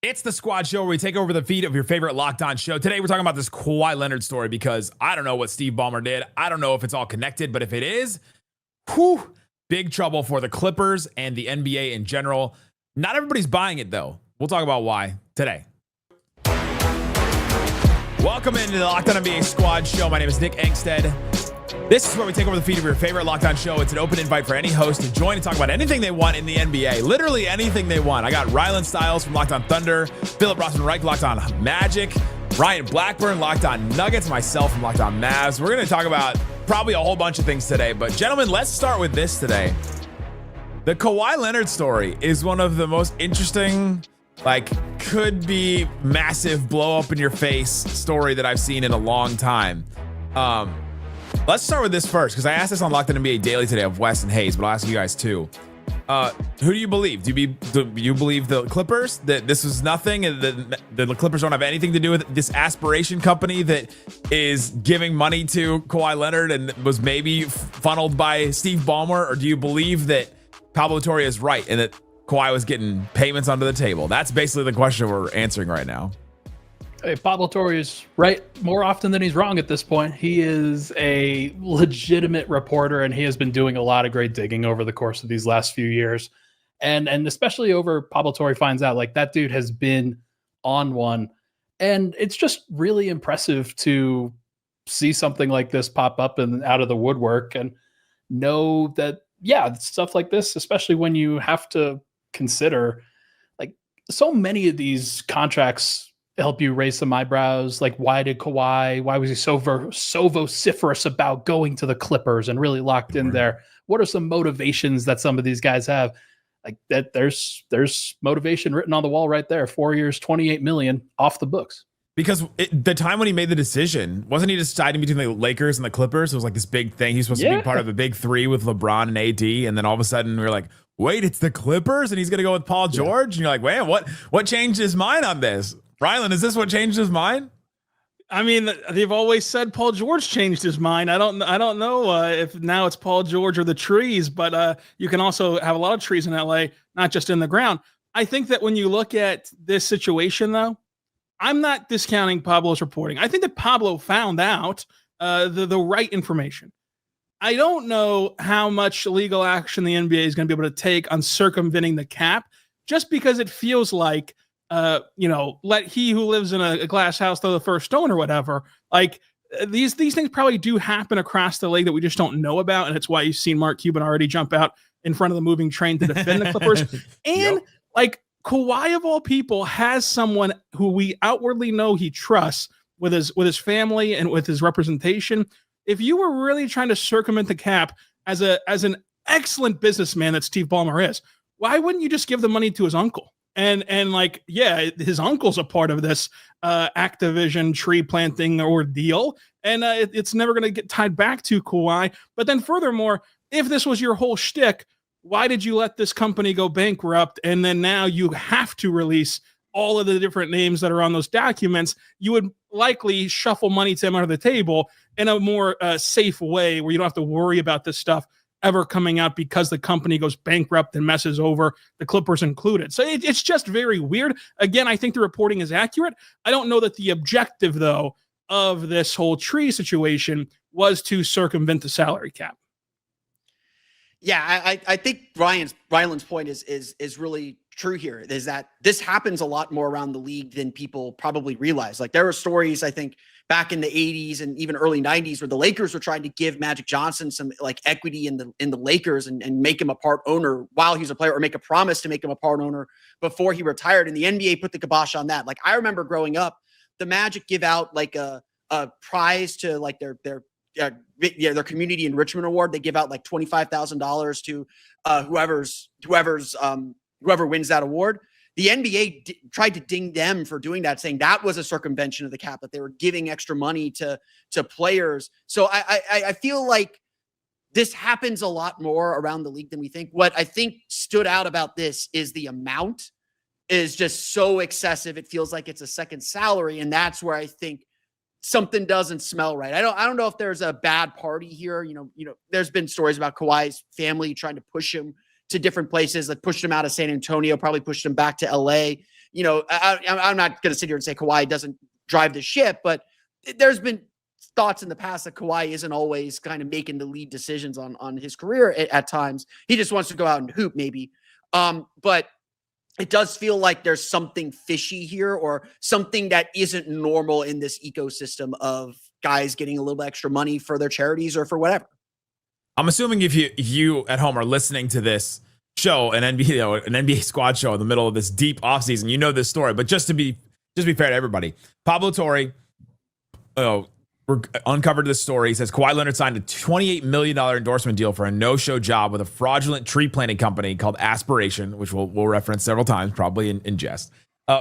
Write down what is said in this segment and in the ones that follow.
It's the Squad Show where we take over the feed of your favorite Locked On show. Today we're talking about this Kawhi Leonard story because I don't know what Steve Ballmer did. I don't know if it's all connected, but if it is, big trouble for the Clippers and the NBA in general. Not everybody's buying it though. We'll talk about why today. Welcome into the Locked On NBA Squad Show. My name is Nick Angstead. This is where we take over the feed of your favorite Locked On show. It's an open invite for any host to join and talk about anything they want in the NBA. Literally anything they want. I got Rylan Stiles from Locked On Thunder, Philip Rossman-Reich, Locked On Magic, Ryan Blackburn, Locked On Nuggets, myself from Locked On Mavs. We're going to talk about probably a whole bunch of things today. But gentlemen, let's start with this today. The Kawhi Leonard story is one of the most interesting, could be massive blow up in your face story that I've seen in a long time. Let's start with this first, because I asked this on Locked On NBA Daily today of Wes and Hayes, but I'll ask you guys too. Who do you believe? Do you believe the Clippers, that this was nothing, and the Clippers don't have anything to do with this aspiration company that is giving money to Kawhi Leonard and was maybe funneled by Steve Ballmer? Or do you believe that Pablo Torre is right and that Kawhi was getting payments under the table? That's basically the question we're answering right now. Hey, Pablo Torre is right more often than he's wrong at this point. He is a legitimate reporter, and he has been doing a lot of great digging over the course of these last few years. And especially over Pablo Torre finds out, that dude has been on one. And it's just really impressive to see something like this pop up and out of the woodwork and know that, stuff like this, especially when you have to consider, so many of these contracts help you raise some eyebrows. Why was he so vociferous about going to the Clippers and really locked in there? What are some motivations that some of these guys have? There's motivation written on the wall right there. 4 years, $28 million off the books. Because the time when he made the decision, wasn't he deciding between the Lakers and the Clippers? It was this big thing. He's supposed to be part of a big three with LeBron and AD. And then all of a sudden we were like, wait, it's the Clippers and he's going to go with Paul George. And you're like, man, what changed his mind on this? Rylan, is this what changed his mind? I mean, they've always said Paul George changed his mind. I don't know if now it's Paul George or the trees, but you can also have a lot of trees in LA, not just in the ground. I think that when you look at this situation, though, I'm not discounting Pablo's reporting. I think that Pablo found out the right information. I don't know how much legal action the NBA is going to be able to take on circumventing the cap, just because it feels like, let he who lives in a glass house throw the first stone or whatever. These things probably do happen across the league that we just don't know about. And it's why you've seen Mark Cuban already jump out in front of the moving train to defend the Clippers. And Kawhi of all people has someone who we outwardly know he trusts with his family and with his representation. If you were really trying to circumvent the cap as an excellent businessman that Steve Ballmer is, why wouldn't you just give the money to his uncle? And his uncle's a part of this Activision tree planting ordeal, and it's never going to get tied back to Kawhi. But then furthermore, if this was your whole shtick, why did you let this company go bankrupt? And then now you have to release all of the different names that are on those documents. You would likely shuffle money to him under the table in a more safe way where you don't have to worry about this stuff ever coming out because the company goes bankrupt and messes over the Clippers included. So it's just very weird. Again, I think the reporting is accurate. I don't know that the objective, though, of this whole tree situation was to circumvent the salary cap. Yeah, I think Rylan's point is really true here, is that this happens a lot more around the league than people probably realize. There are stories, I think, back in the 80s and even early 90s where the Lakers were trying to give Magic Johnson some equity in the Lakers and make him a part owner while he was a player, or make a promise to make him a part owner before he retired. And the NBA put the kibosh on that. I remember growing up, the Magic give out a prize to their community enrichment award. They give out $25,000 to whoever wins that award. The NBA tried to ding them for doing that, saying that was a circumvention of the cap, that they were giving extra money to players. So I feel like this happens a lot more around the league than we think. What I think stood out about this is the amount is just so excessive. It feels like it's a second salary. And that's where I think something doesn't smell right. I don't know if there's a bad party here. There's been stories about Kawhi's family trying to push him to different places, pushed him out of San Antonio, probably pushed him back to LA. you know, I'm not going to sit here and say Kawhi doesn't drive the ship, but there's been thoughts in the past that Kawhi isn't always kind of making the lead decisions on his career at times. He just wants to go out and hoop maybe. But it does feel like there's something fishy here, or something that isn't normal in this ecosystem of guys getting a little bit extra money for their charities or for whatever. I'm assuming if you at home are listening to this show, an NBA squad show in the middle of this deep offseason, you know this story. But just to be fair to everybody, Pablo Torre uncovered this story. He says Kawhi Leonard signed a $28 million endorsement deal for a no-show job with a fraudulent tree planting company called Aspiration, which we'll reference several times, probably in jest,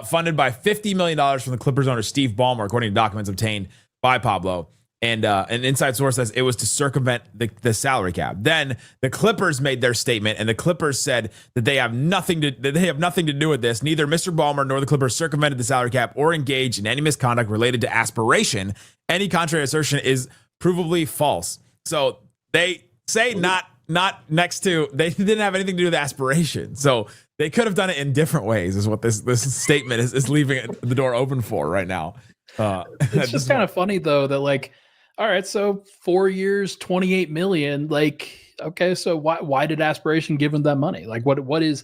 funded by $50 million from the Clippers owner Steve Ballmer, according to documents obtained by Pablo. And an inside source says it was to circumvent the salary cap. Then the Clippers made their statement, and the Clippers said that they have nothing to do with this. Neither Mr. Ballmer nor the Clippers circumvented the salary cap or engaged in any misconduct related to Aspiration. Any contrary assertion is provably false. So they say not next to. They didn't have anything to do with Aspiration. So they could have done it in different ways. Is what this statement is leaving the door open for right now. It's just kind of funny though that like. All right, so 4 years, 28 million. Like, okay, so why did Aspiration give him that money? Like, what is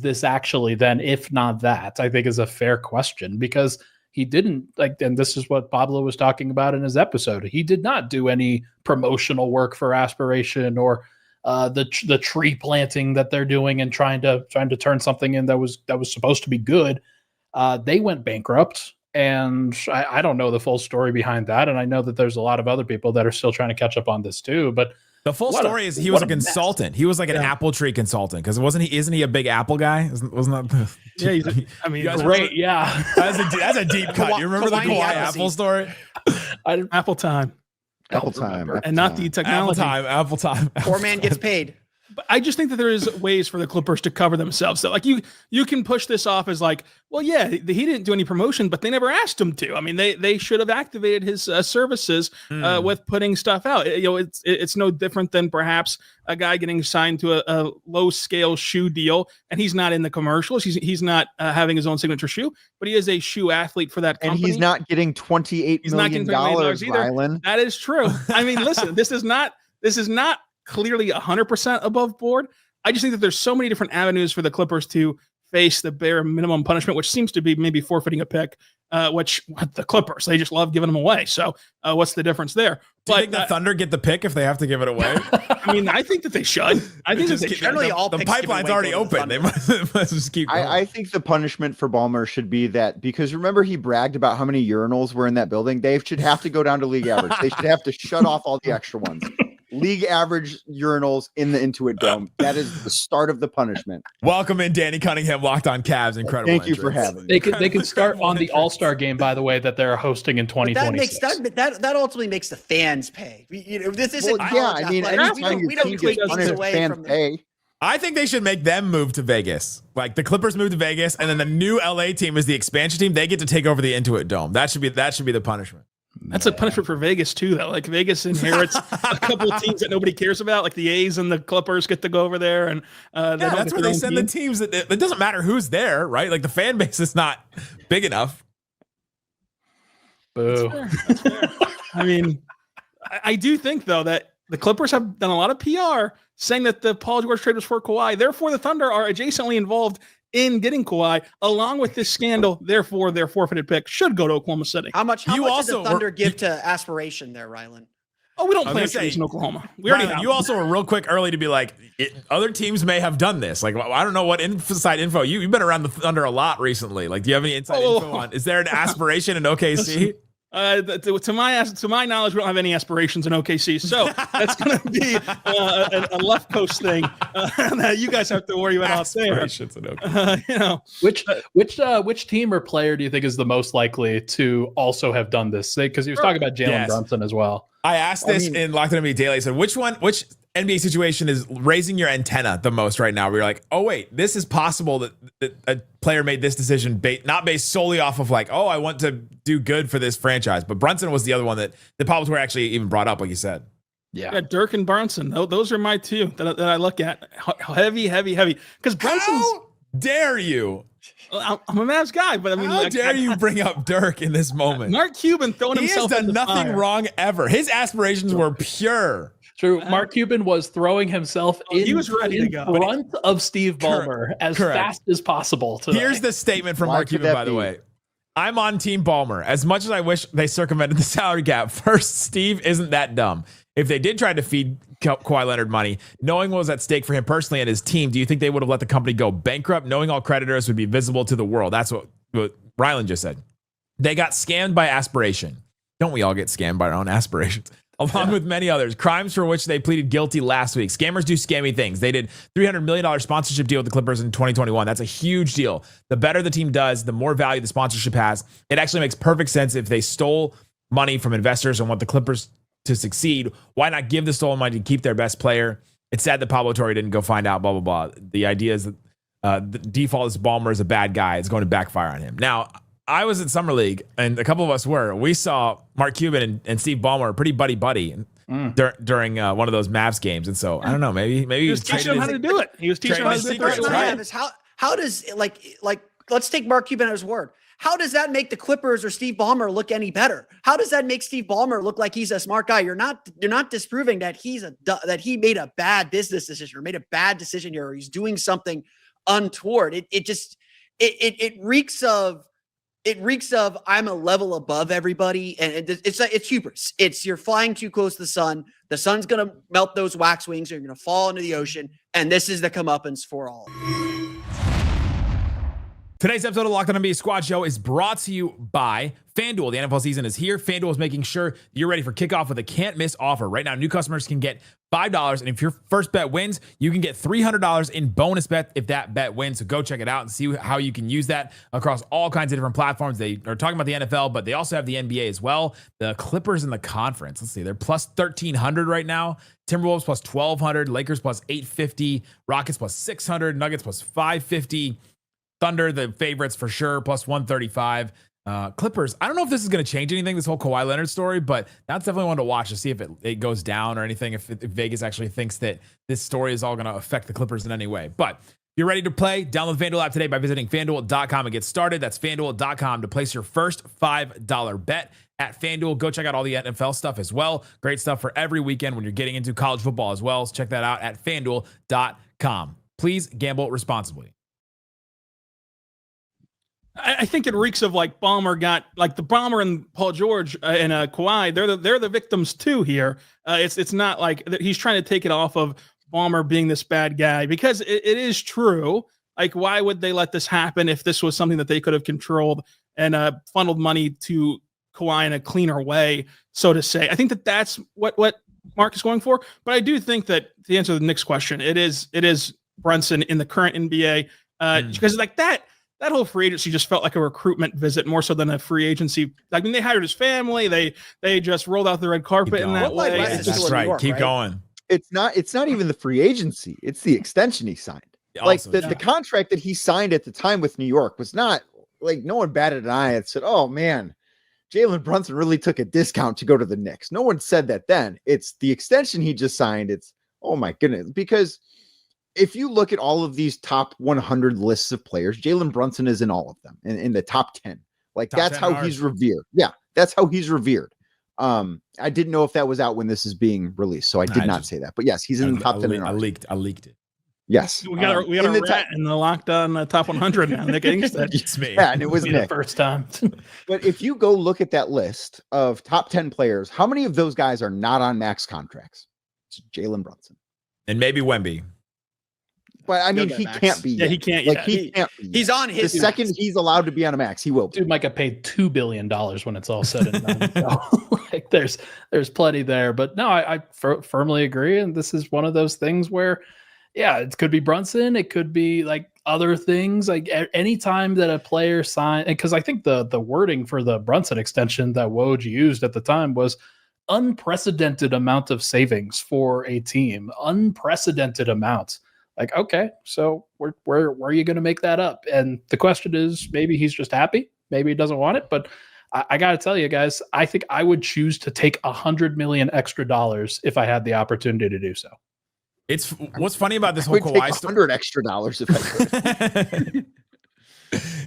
this actually then, if not that? I think is a fair question, because he didn't and this is what Pablo was talking about in his episode. He did not do any promotional work for Aspiration or the tree planting that they're doing and trying to turn something in that was supposed to be good. They went bankrupt. And I don't know the full story behind that. And I know that there's a lot of other people that are still trying to catch up on this too. But the full story is he was a consultant. He was like an Apple tree consultant, because isn't he a big Apple guy? Wasn't that great. Yeah. That's a deep cut. You remember the Kawhi Apple story? Apple time. And not the technology. Apple time. Poor man gets paid. But I just think that there is ways for the Clippers to cover themselves. So like you can push this off as like, well, yeah, he didn't do any promotion, but they never asked him to. I mean, they should have activated his services with putting stuff out. It's no different than perhaps a guy getting signed to a low scale shoe deal, and he's not in the commercials. He's not having his own signature shoe, but he is a shoe athlete for that company. And he's not getting $28 million, Rylan. That is true. I mean, listen, this is not clearly 100% above board. I just think that there's so many different avenues for the Clippers to face the bare minimum punishment, which seems to be maybe forfeiting a pick, which the Clippers, they just love giving them away. So what's the difference there? Do you think the Thunder get the pick if they have to give it away? I mean, I think that they should. I think that they should. Generally, all the pipeline's already open. They must just keep going. I think the punishment for Ballmer should be that, because remember he bragged about how many urinals were in that building. They should have to go down to league average. They should have to shut off all the extra ones. League average urinals in the Intuit Dome. That is the start of the punishment. Welcome in, Danny Cunningham, Locked On Cavs. Incredible. Thank you for having me. They could start on the All-Star game, by the way, that they're hosting in 2026. That ultimately makes the fans pay. This isn't. Well, yeah, I mean, anytime your team gets punished, fans pay. I think they should make them move to Vegas. Like the Clippers move to Vegas, and then the new LA team is the expansion team. They get to take over the Intuit Dome. That should be the punishment. That's a punishment for Vegas too, though. Like Vegas inherits a couple of teams that nobody cares about, like the A's and the Clippers get to go over there, and that's where they send the teams. It doesn't matter who's there, right? Like the fan base is not big enough. Boo. That's fair. I mean, I do think though that the Clippers have done a lot of PR saying that the Paul George trade was for Kawhi. Therefore, the Thunder are adjacently involved in getting Kawhi, along with this scandal. Therefore, their forfeited pick should go to Oklahoma City. How much did the Thunder give to Aspiration there, Rylan? Oh, we don't play in Oklahoma. We already have. You also were real quick early to be like, other teams may have done this. Like, I don't know what inside info. You've been around the Thunder a lot recently. Like, do you have any inside info on? Is there an Aspiration in OKC? To my knowledge, we don't have any aspirations in OKC, so that's going to be a left coast thing that you guys have to worry about out there. Which team or player do you think is the most likely to also have done this? Because he was talking about Jalen Brunson as well. I asked this in Locked On NBA Daily. I said, which NBA situation is raising your antenna the most right now? Where you're like, oh wait, this is possible that a player made this decision not based solely off of like, oh, I want to do good for this franchise. But Brunson was the other one that Pablo Torre actually even brought up, like you said. Yeah, Dirk and Brunson. Those are my two that I look at. Heavy. Because Brunson. How dare you I'm a Mavs guy, but I mean, how dare you bring up Dirk in this moment? Mark Cuban throwing He has himself done in the nothing fire. wrong ever. His aspirations were pure. True. Mark Cuban was throwing himself he was ready to in go. front of Steve Ballmer as fast as possible. Today. Here's the statement from Why Mark could Cuban, that by the be? way. I'm on Team Ballmer. As much as I wish they circumvented the salary cap, first, Steve isn't that dumb. If they did try to feed Kawhi Leonard money, knowing what was at stake for him personally and his team, do you think they would have let the company go bankrupt, knowing all creditors would be visible to the world? That's what Ryland just said. They got scammed by aspiration. Don't we all get scammed by our own aspirations? Along with many others, crimes for which they pleaded guilty last week. Scammers do scammy things. They did $300 million sponsorship deal with the Clippers in 2021. That's a huge deal. The better the team does, the more value the sponsorship has. It actually makes perfect sense if they stole money from investors and want the Clippers to succeed. Why not give the stolen money to keep their best player? It's sad that Pablo Torre didn't go find out, blah, blah, blah. The idea is that the default is Ballmer is a bad guy. It's going to backfire on him. Now, I was at Summer League, and a couple of us were. We saw Mark Cuban and Steve Ballmer pretty buddy-buddy during one of those Mavs games. And so, I don't know, maybe He was teaching him how to do it. He was teaching him how to do secrets, it. What I right? have is how does let's take Mark Cuban at his word. How does that make the Clippers or Steve Ballmer look any better? How does that make Steve Ballmer look like he's a smart guy? You're not disproving that that he made a bad business decision or made a bad decision here, or he's doing something untoward. It reeks of I'm a level above everybody, and it's hubris. It's you're flying too close to the sun. The sun's gonna melt those wax wings. You're gonna fall into the ocean, and this is the comeuppance for all. Today's episode of Locked On NBA Squad Show is brought to you by FanDuel. The NFL season is here. FanDuel is making sure you're ready for kickoff with a can't-miss offer. Right now, new customers can get $5, and if your first bet wins, you can get $300 in bonus bet if that bet wins. So go check it out and see how you can use that across all kinds of different platforms. They are talking about the NFL, but they also have the NBA as well. The Clippers in the conference, let's see, they're plus 1,300 right now. Timberwolves plus 1,200, Lakers plus 850, Rockets plus 600, Nuggets plus 550. Thunder, the favorites for sure, plus 135. Clippers, I don't know if this is going to change anything, this whole Kawhi Leonard story, but that's definitely one to watch to see if it goes down or anything, if Vegas actually thinks that this story is all going to affect the Clippers in any way. But if you're ready to play, download the FanDuel app today by visiting FanDuel.com and get started. That's FanDuel.com to place your first $5 bet at FanDuel. Go check out all the NFL stuff as well. Great stuff for every weekend when you're getting into college football as well. So check that out at FanDuel.com. Please gamble responsibly. I think it reeks of like Ballmer got like the Ballmer and Paul George and Kawhi. They're the victims too here. It's not like he's trying to take it off of Ballmer being this bad guy, because it is true. Like, why would they let this happen if this was something that they could have controlled and funneled money to Kawhi in a cleaner way, so to say? I think that's what Mark is going for. But I do think that to answer the next question, it is Brunson in the current NBA because like that whole free agency just felt like a recruitment visit more so than a free agency. I mean, they hired his family. They just rolled out the red carpet in that way. Yeah, That's right. Keep going. It's not even the free agency. It's the extension he signed. Like the contract that he signed at the time with New York was not like, no one batted an eye and said, oh man, Jalen Brunson really took a discount to go to the Knicks. No one said that then. It's the extension he just signed. It's, oh my goodness. Because if you look at all of these top 100 lists of players, Jalen Brunson is in all of them, in the top 10. Like, that's how he's revered. Yeah, that's how he's revered. I didn't know if that was out when this is being released, so I did not say that. But yes, he's in the top 10. I leaked it. Yes, we got a rat in the Locked On top 100 now. Nick Ingstead. It's me. Yeah, and it was the first time. But if you go look at that list of top 10 players, how many of those guys are not on max contracts? It's Jalen Brunson and maybe Wemby. But I mean, he can't be. Yeah, he can't. Like, he can't be. He's on his the second he's allowed to be on a max, he will be. Dude might get paid $2 billion when it's all said and done. So, like, there's plenty there. But no, I firmly agree. And this is one of those things where, yeah, it could be Brunson. It could be like other things. Like any time that a player sign, because I think the wording for the Brunson extension that Woj used at the time was unprecedented amount of savings for a team. Unprecedented amounts. Like, okay, so where are you going to make that up? And the question is, maybe he's just happy. Maybe he doesn't want it. But I got to tell you guys, I think I would choose to take $100 million extra if I had the opportunity to do so. It's what's funny about this whole Kawhi story. $100 extra if I could.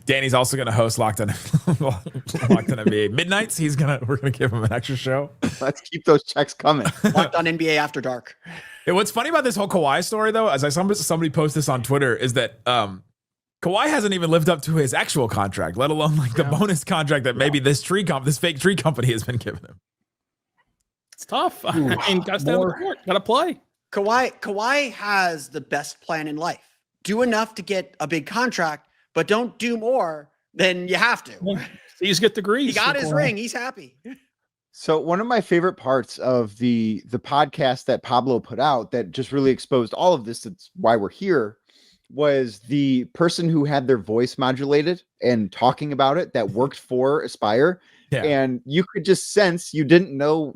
Danny's also going to host Locked On NBA Midnights. We're going to give him an extra show. Let's keep those checks coming. Locked On NBA After Dark. And what's funny about this whole Kawhi story, though, as somebody posted this on Twitter, is that Kawhi hasn't even lived up to his actual contract, let alone like the bonus contract that maybe this fake tree company has been giving him. It's tough. I mean, got to stay on the court. Got to play. Kawhi has the best plan in life. Do enough to get a big contract, but don't do more than you have to. These get degrees. He got his ring. He's happy. So one of my favorite parts of the podcast that Pablo put out that just really exposed all of this, that's why we're here, was the person who had their voice modulated and talking about it that worked for Aspire. Yeah. And you could just sense you don't know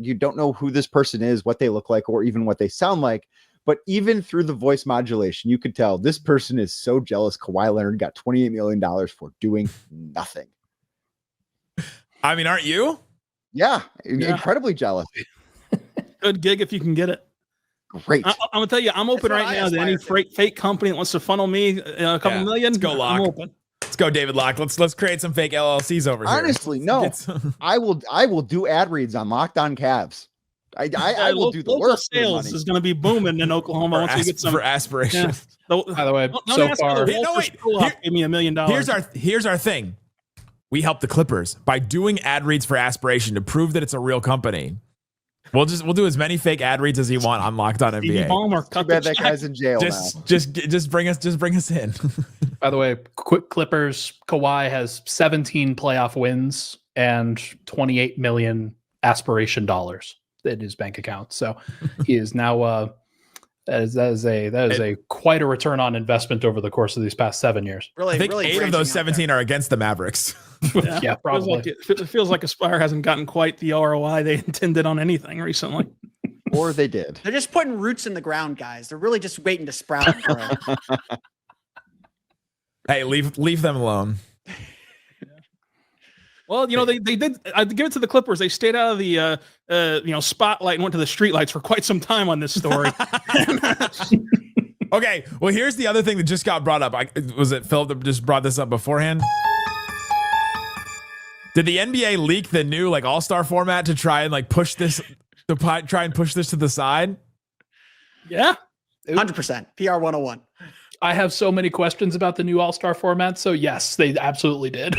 who this person is, what they look like, or even what they sound like. But even through the voice modulation, you could tell this person is so jealous Kawhi Leonard got $28 million for doing nothing. I mean, aren't you? Yeah, incredibly jealous. Good gig if you can get it. Great. I'm gonna tell you, I'm open right now to any fake company that wants to funnel me a couple million. Let's go, Locke. I'm open. Let's go, David Locke. Let's create some fake LLCs over here. Honestly, no. I will do ad reads on Locked On Cavs. I will do the work. Sales is going to be booming in Oklahoma once we get some for aspiration. Yeah. By the way, so far, give me $1 million. Here's our thing. We help the Clippers by doing ad reads for aspiration to prove that it's a real company. We'll do as many fake ad reads as you want on Locked On NBA. Ballmer, too bad that guy's in jail now. Just bring us in. By the way, quick Clippers. Kawhi has 17 playoff wins and 28 million aspiration dollars in his bank account. So he is now that is a quite a return on investment over the course of these past 7 years. Really, I think really 8 of those 17 are against the Mavericks. Yeah, probably. It feels like Aspire hasn't gotten quite the ROI they intended on anything recently. Or they did. They're just putting roots in the ground, guys. They're really just waiting to sprout. Hey, leave them alone. Well, they did. I'd give it to the Clippers. They stayed out of the spotlight and went to the streetlights for quite some time on this story. Okay, well, here's the other thing that just got brought up. Was it Phil that just brought this up beforehand? Did the NBA leak the new all-star format to try and push this to the side? Yeah, 100%. PR 101. I have so many questions about the new all-star format. So yes, they absolutely did.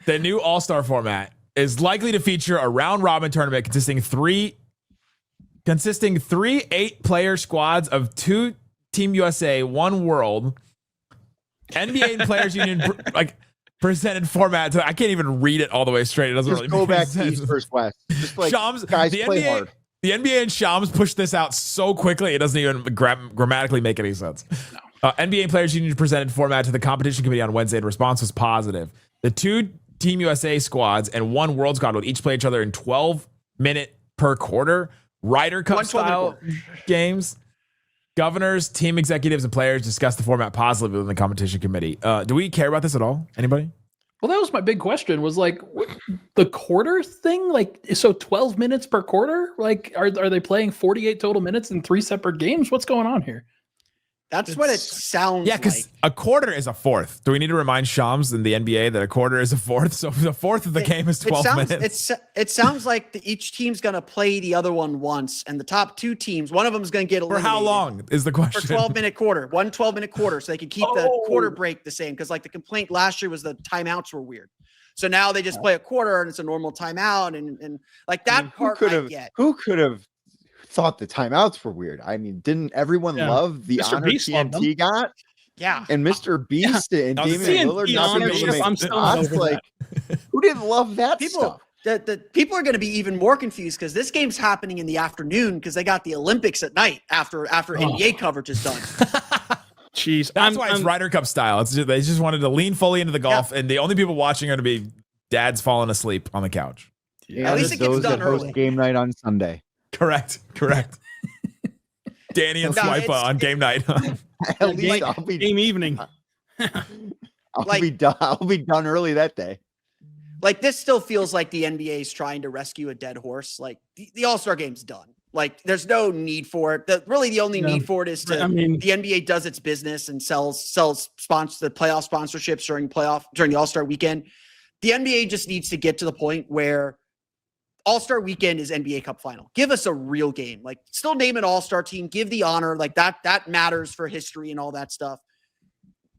The new all-star format is likely to feature a round-robin tournament consisting three 8-player squads of 2 Team USA, 1 World. NBA and Players Union presented format. I can't even read it all the way straight. It doesn't just really go make back sense. East versus West. Just Shams, guys, play hard. The NBA and Shams pushed this out so quickly it doesn't even grammatically make any sense. No. NBA and Players Union presented format to the competition committee on Wednesday, and response was positive. The 2 Team USA squads and 1 World squad will each play each other in 12-minute per quarter Ryder Cup style games. Governors, team executives, and players discussed the format positively within the competition committee. Do we care about this at all? Anybody? Well, that was my big question. Was the quarter thing? So 12 minutes per quarter? Are they playing 48 total minutes in 3 separate games? What's going on here? That's what it sounds like. Yeah, because a quarter is a fourth. Do we need to remind Shams in the NBA that a quarter is a fourth? So the fourth of the game is 12 minutes. It sounds like each team's going to play the other one once, and the top 2 teams, one of them is going to get eliminated. For how long is the question? For 12-minute quarter. 1 12-minute quarter, so they can keep the quarter break the same. Because the complaint last year was the timeouts were weird. So now they just play a quarter, and it's a normal timeout, and that part I get. Who could have thought the timeouts were weird? I mean, didn't everyone love the Mr. honor Beast TNT got? Yeah. And Mr. Beast and Damian Lillard not being able to make I'm still over who didn't love that stuff? The people are going to be even more confused because this game's happening in the afternoon because they got the Olympics at night after NBA coverage is done. Jeez, that's why it's Ryder Cup style. They just wanted to lean fully into the golf, and the only people watching are going to be dads falling asleep on the couch. Yeah, at least it gets done early. Game night on Sunday. Correct. Danny and Swipa on game night. At least I'll be game evening. I'll be done early that day. This still feels like the NBA is trying to rescue a dead horse. The All-Star game's done. Like, there's no need for it. The only need for it is the NBA does its business and sells the playoff sponsorships during the All-Star weekend. The NBA just needs to get to the point where All-Star weekend is NBA Cup final. Give us a real game. Like, still name an All-Star team. Give the honor. Like, that matters for history and all that stuff.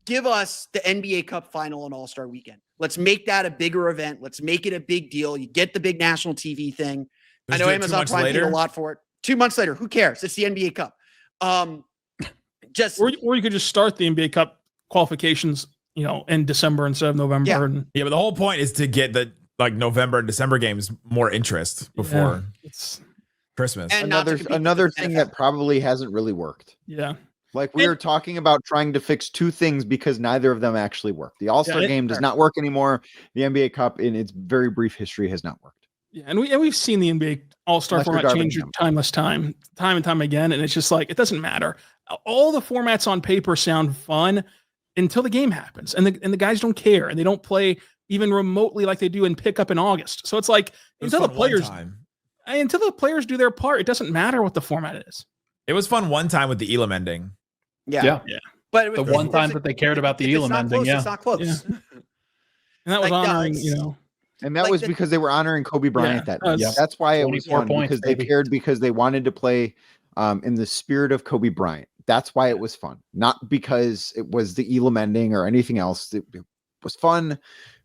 Give us the NBA Cup final and All-Star weekend. Let's make that a bigger event. Let's make it a big deal. You get the big national TV thing. I know Amazon Prime paid a lot for it. 2 months later, who cares? It's the NBA Cup. Or you could just start the NBA Cup qualifications, in December instead of November. Yeah, but the whole point is to get the November and December games more interest before it's Christmas. And another thing that probably hasn't really worked. Yeah. Like we were talking about trying to fix two things because neither of them actually work. The All-Star game does not work anymore. The NBA Cup in its very brief history has not worked. Yeah, and we've seen the NBA All-Star format change time and time again, and it's just like, it doesn't matter. All the formats on paper sound fun until the game happens, and the guys don't care, and they don't play even remotely like they do in pickup in August. So it's like, until the players do their part, it doesn't matter what the format is. It was fun one time with the Elam ending. Yeah. But the one time that they cared about the Elam ending, it's not close. Yeah. And that was honoring, And that was because they were honoring Kobe Bryant that night. That's why it was fun, because they cared, because they wanted to play in the spirit of Kobe Bryant. That's why it was fun, not because it was the Elam ending or anything else. It was fun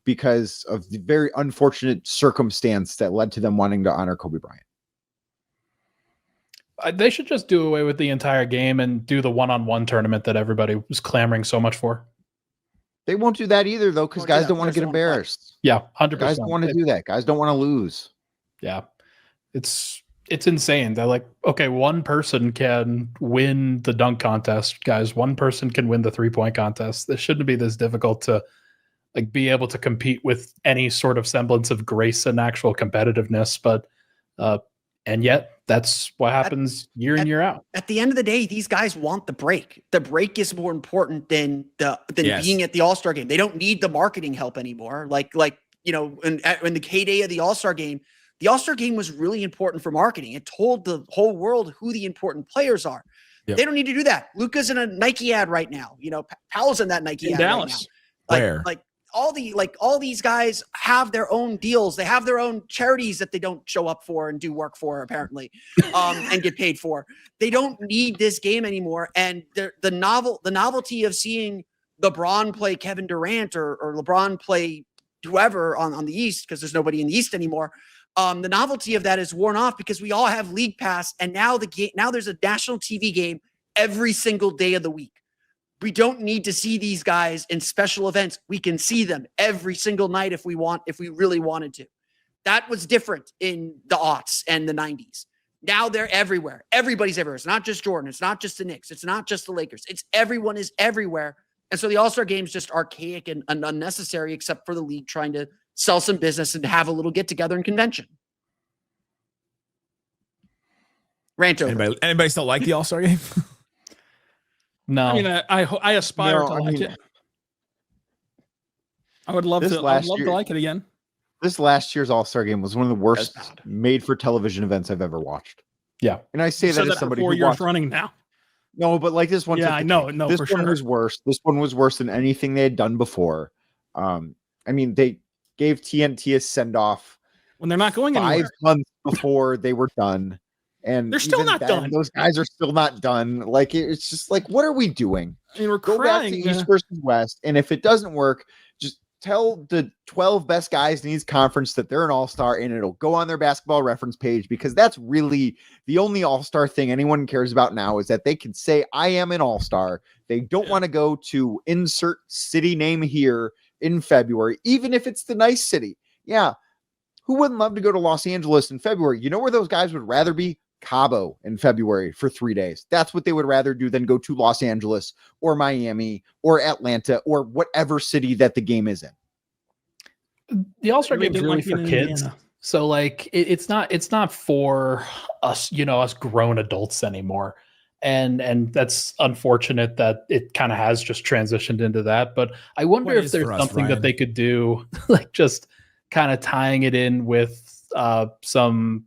because of the very unfortunate circumstance that led to them wanting to honor Kobe Bryant. They should just do away with the entire game and do the one-on-one tournament that everybody was clamoring so much for. They won't do that either, though, because guys don't want to get embarrassed. Yeah, 100%. Guys don't want to do that. Guys don't want to lose. Yeah, it's insane. They're like, okay, one person can win the dunk contest, guys. One person can win the 3-point contest. This shouldn't be this difficult to be able to compete with any sort of semblance of grace and actual competitiveness. But and yet that's what happens year in, year out. At the end of the day, these guys want the break. The break is more important than being at the All-Star game. They don't need the marketing help anymore. In the heyday of the All-Star game was really important for marketing. It told the whole world who the important players are. Yep. They don't need to do that. Luka's in a Nike ad right now. Powell's in that Nike ad Dallas. Right now. All these guys have their own deals. They have their own charities that they don't show up for and do work for, apparently, and get paid for. They don't need this game anymore. And the novelty of seeing LeBron play Kevin Durant or LeBron play whoever on the East, because there's nobody in the East anymore. The novelty of that is worn off because we all have League Pass, and now there's a national TV game every single day of the week. We don't need to see these guys in special events. We can see them every single night if we really wanted to. That was different in the aughts and the 90s. Now they're everywhere. Everybody's everywhere. It's not just Jordan. It's not just the Knicks. It's not just the Lakers. Everyone is everywhere. And so the All-Star game is just archaic and unnecessary, except for the league trying to sell some business and have a little get-together and convention. Rant over. Anybody still like the All-Star game? No, I mean, I aspire to like it. I would love to like it again. This last year's All-Star game was one of the worst made-for-television events I've ever watched. Yeah, and I say that as somebody 4 who years watched running now. No, but like this one. Yeah, I know. No, this for one sure. was worse. This one was worse than anything they had done before. I mean, they gave TNT a send-off when they're not going 5 anywhere. months before they were done. And they're still not done. Those guys are still not done. Like, it's just like, what are we doing? I mean, we're Go crying. back to East versus West. And if it doesn't work, just tell the 12 best guys in each conference that they're an all-star, and it'll go on their basketball reference page, because that's really the only all-star thing anyone cares about now, is that they can say, I am an all-star. They don't want to go to insert city name here in February, even if it's the nice city. Yeah. Who wouldn't love to go to Los Angeles in February? You know where those guys would rather be? Cabo in February for 3 days. That's what they would rather do than go to Los Angeles or Miami or Atlanta or whatever city that the game is in. The All-Star game is really for kids. Indiana. So like it's not for us, us grown adults anymore. And that's unfortunate that it kind of has just transitioned into that. But I wonder if there's something that they could do, like just kind of tying it in with some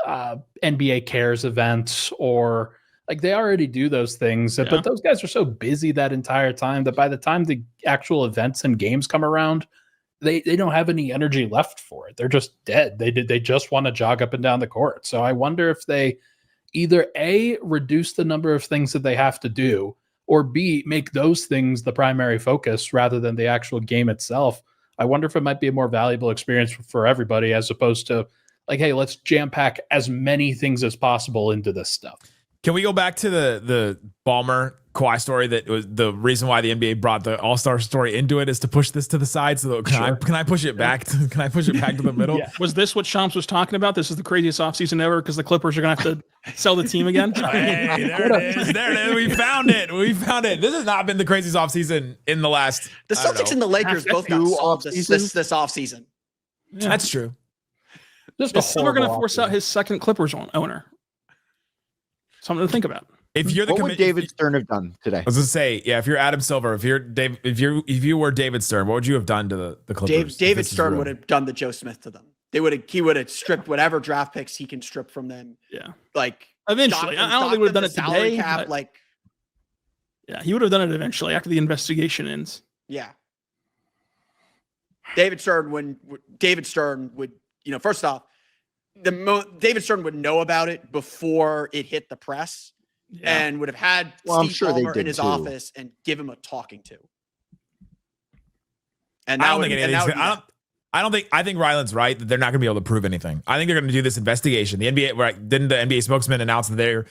NBA Cares events, or like they already do those things. But those guys are so busy that entire time that by the time the actual events and games come around, they don't have any energy left for it. They're just dead. They just want to jog up and down the court. So I wonder if they either A, reduce the number of things that they have to do, or B, make those things the primary focus rather than the actual game itself. I wonder if it might be a more valuable experience for everybody, as opposed to like, hey, let's jam pack as many things as possible into this stuff. Can we go back to the Ballmer Kawhi story? That was the reason why the NBA brought the All-Star story into it, is to push this to the side. So can I push it back? Can I push it back to the middle? Yeah. Was this what Shams was talking about? This is the craziest offseason ever because the Clippers are going to have to sell the team again. Hey, there it is. There it is. We found it. This has not been the craziest offseason in the last. The Celtics and the Lakers both got solved this offseason. Yeah. That's true. Just we're going to force out his second Clippers owner. Something to think about. If you're what would David Stern have done today? I was gonna say, yeah. If you're Adam Silver, if you were David Stern, what would you have done to the Clippers? David Stern would have done the Joe Smith to them. He would have stripped whatever draft picks he can strip from them. Yeah, like eventually. I don't think he would have done it today. Cap, yeah, he would have done it eventually after the investigation ends. Yeah, David Stern would, first off, David Stern would know about it before it hit the press, and would have had Steve Ballmer in his office and give him a talking to. And I think Ryland's right that they're not going to be able to prove anything. I think they're going to do this investigation. The NBA, didn't the NBA spokesman announce that they're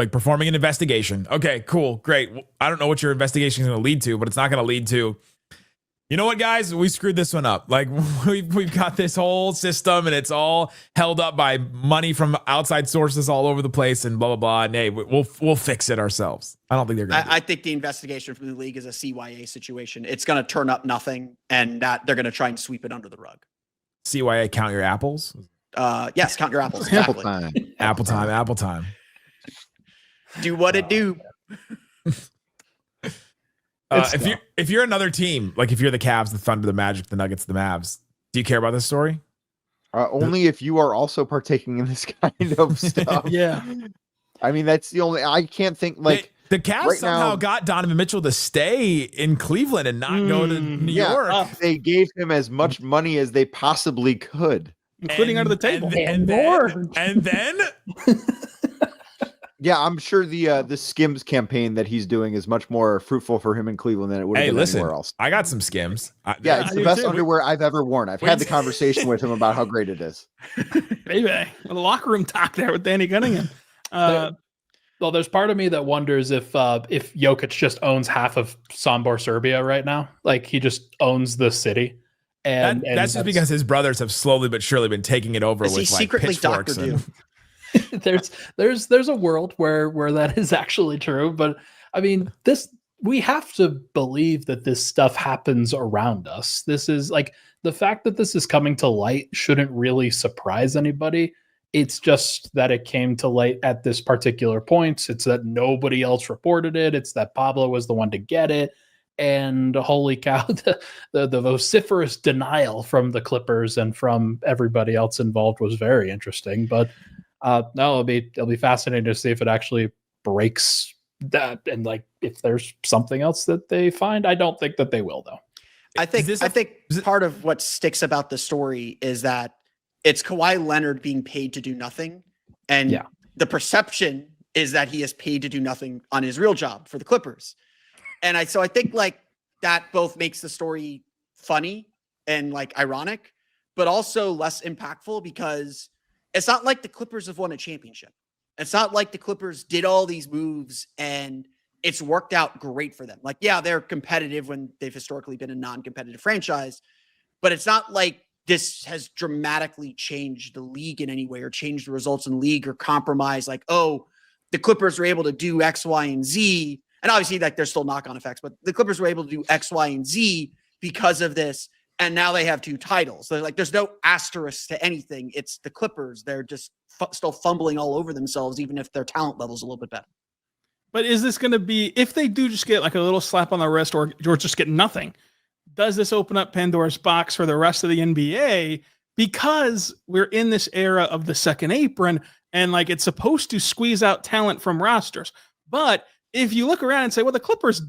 performing an investigation? Okay, cool, great. I don't know what your investigation is going to lead to, but it's not going to lead to, you know what, guys? We screwed this one up. Like, we've got this whole system, and it's all held up by money from outside sources all over the place, and blah blah blah. And hey, we'll fix it ourselves. I don't think they're going to. I think the investigation from the league is a CYA situation. It's going to turn up nothing, and that they're going to try and sweep it under the rug. CYA, count your apples. Yes, count your apples. Apple Exactly. time. Apple time. Do what it do. If you're another team, like if you're the Cavs, the Thunder, the Magic, the Nuggets, the Mavs, do you care about this story? Only if you are also partaking in this kind of stuff. Yeah. I mean, that's the only. I can't think the Cavs right somehow now, got Donovan Mitchell to stay in Cleveland and not go to New York. They gave him as much money as they possibly could, including under the table. And then yeah, I'm sure the Skims campaign that he's doing is much more fruitful for him in Cleveland than it would have been anywhere else. I got some Skims. It's the best underwear I've ever worn. I've had the conversation with him about how great it is. Maybe the locker room talk there with Danny Gunningham. Well, there's part of me that wonders if Jokic just owns half of Sombor, Serbia right now. Like, he just owns the city. And that's just because his brothers have slowly but surely been taking it over with secretly pitchforks. There's a world where that is actually true, but I mean, we have to believe that this stuff happens around us. This is like, the fact that this is coming to light shouldn't really surprise anybody. It's just that it came to light at this particular point. It's that nobody else reported it. It's that Pablo was the one to get it. And holy cow, the vociferous denial from the Clippers and from everybody else involved was very interesting. But no, it'll be fascinating to see if it actually breaks that, and like if there's something else that they find. I don't think that they will, though. I think part of what sticks about the story is that it's Kawhi Leonard being paid to do nothing, and the perception is that he is paid to do nothing on his real job for the Clippers. And so I think like that both makes the story funny and like ironic, but also less impactful, because it's not like the Clippers have won a championship. It's not like the Clippers did all these moves and it's worked out great for them. Like, yeah, they're competitive when they've historically been a non-competitive franchise, but it's not like this has dramatically changed the league in any way, or changed the results in the league, or compromised like, oh, the Clippers were able to do X, Y, and Z. And obviously, like, there's still knock-on effects, but the Clippers were able to do X, Y, and Z because of this. And now they have 2 titles. They're like, there's no asterisk to anything. It's the Clippers. They're just still fumbling all over themselves, even if their talent level is a little bit better. But is this going to be, if they do just get like a little slap on the wrist, or just get nothing, does this open up Pandora's box for the rest of the NBA? because we're in this era of the second apron and like it's supposed to squeeze out talent from rosters. But if you look around and say, well, the Clippers,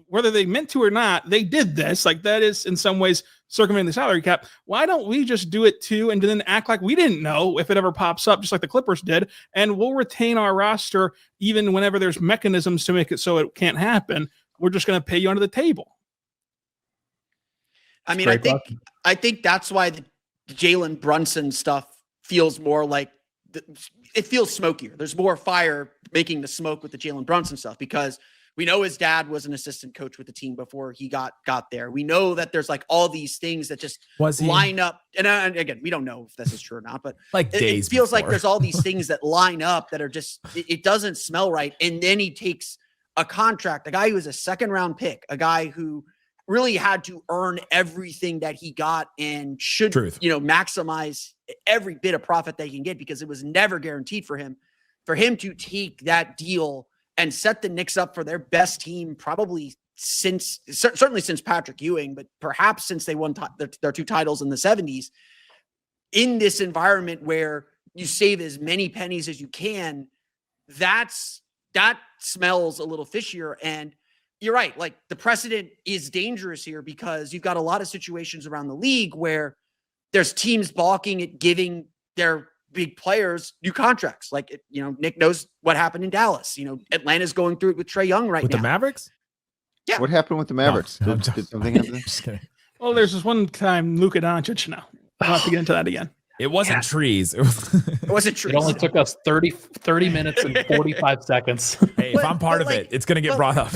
whether they meant to or not, they did this. Like that is in some ways circumventing the salary cap. Why don't we just do it too and then act like we didn't know if it ever pops up, just like the Clippers did, and we'll retain our roster even whenever there's mechanisms to make it so it can't happen. We're just going to pay you under the table. I mean, I think that's why the Jalen Brunson stuff feels more like it feels smokier. There's more fire making the smoke with the Jalen Brunson stuff because we know his dad was an assistant coach with the team before he got there. We know that there's like all these things that just line up. And again, we don't know if this is true or not, but like it feels like there's all these things that line up that are just, it doesn't smell right. And then he takes a contract, a guy who was a second round pick, a guy who really had to earn everything that he got and should, maximize every bit of profit that he can get because it was never guaranteed for him to take that deal and set the Knicks up for their best team probably certainly since Patrick Ewing, but perhaps since they won their 2 titles in the 70s in this environment where you save as many pennies as you can. That smells a little fishier. And you're right. Like the precedent is dangerous here because you've got a lot of situations around the league where there's teams balking at giving their big players new contracts. Like, Nick knows what happened in Dallas. Atlanta's going through it with Trae Young right now. With the Mavericks? Yeah. What happened with the Mavericks? No, did something happen? Just kidding. Well, there's this one time Luka Doncic now. I'll have to get into that again. It wasn't trees. It wasn't trees. It only took us 30 minutes and 45 seconds. Hey, if I'm part of it, it's going to get brought up.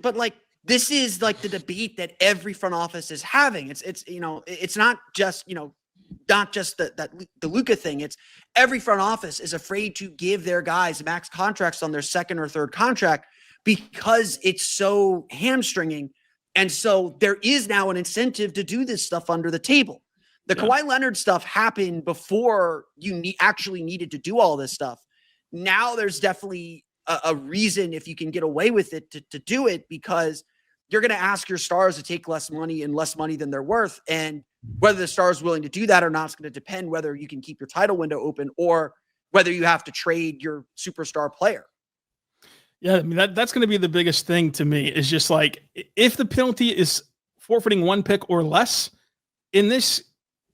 but this is like the debate that every front office is having. It's not just, the Luka thing. It's every front office is afraid to give their guys max contracts on their second or third contract because it's so hamstringing. And so there is now an incentive to do this stuff under the table. The Kawhi Leonard stuff happened before you actually needed to do all this stuff. Now there's definitely a reason if you can get away with it to do it because you're going to ask your stars to take less money than they're worth. And whether the star is willing to do that or not is going to depend whether you can keep your title window open or whether you have to trade your superstar player. Yeah, I mean, that's going to be the biggest thing to me is just like if the penalty is forfeiting 1 pick or less in this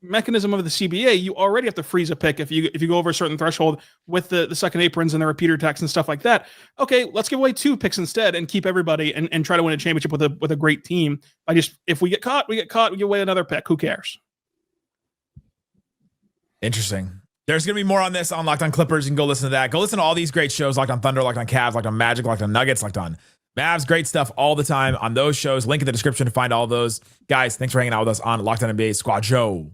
mechanism of the CBA, you already have to freeze a pick if you go over a certain threshold with the second aprons and the repeater tax and stuff like that. Okay, let's give away 2 picks instead and keep everybody and try to win a championship with a great team. If we get caught, we give away another pick. Who cares? Interesting. There's going to be more on this on Locked On Clippers. You can go listen to that. Go listen to all these great shows, Locked On Thunder, Locked On Cavs, Locked On Magic, Locked On Nuggets, Locked On Mavs. Great stuff all the time on those shows. Link in the description to find all those. Guys, thanks for hanging out with us on Locked On NBA Squad Show.